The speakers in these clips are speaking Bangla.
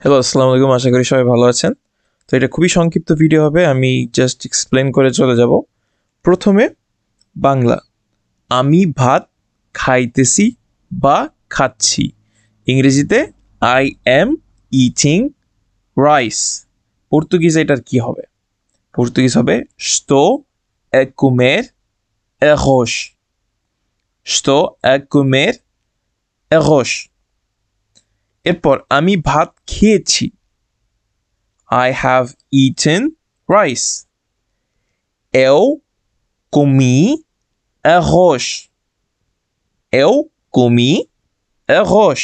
হ্যালো, আসসালামু আলাইকুম। আশা করি সবাই ভালো আছেন। তো এটা খুবই সংক্ষিপ্ত ভিডিও হবে, আমি জাস্ট এক্সপ্লেন করে চলে যাব। প্রথমে বাংলা, আমি ভাত খাইতেছি বা খাচ্ছি। ইংরেজিতে I am eating rice. Portuguese এটার কি হবে? পর্তুগিজ হবে estou a comer arroz. estou a comer arroz. এরপর আমি ভাত খেয়েছি, I have eaten rice. Eu comi arroz. Eu comi arroz.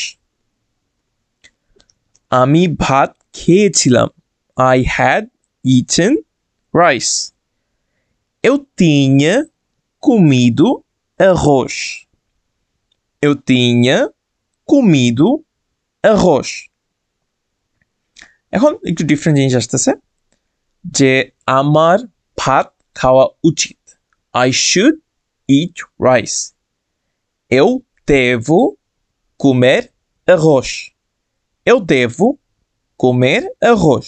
আমি ভাত খেয়েছিলাম, I had eaten rice. Eu tinha comido arroz. Eu tinha comido arroz. এখন একটু ডিফারেন্ট জিনিস আসতেছে, যে আমার ভাত খাওয়া উচিত, I should eat rice. Eu devo comer arroz. Eu devo comer arroz.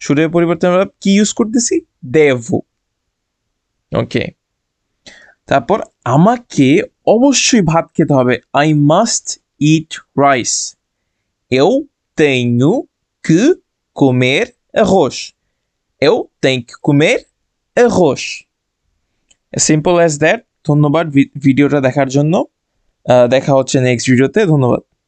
শুডের পরিবর্তে আমরা কি ইউজ করতেছি? দেভো। ওকে, তারপর আমাকে অবশ্যই ভাত খেতে হবে, I must eat rice. Eu tenho que comer arroz. Eu tenho que comer arroz. As simple as that. ধন্যবাদ ভিডিওটা দেখার জন্য। দেখা হচ্ছে নেক্সট ভিডিওতে। ধন্যবাদ।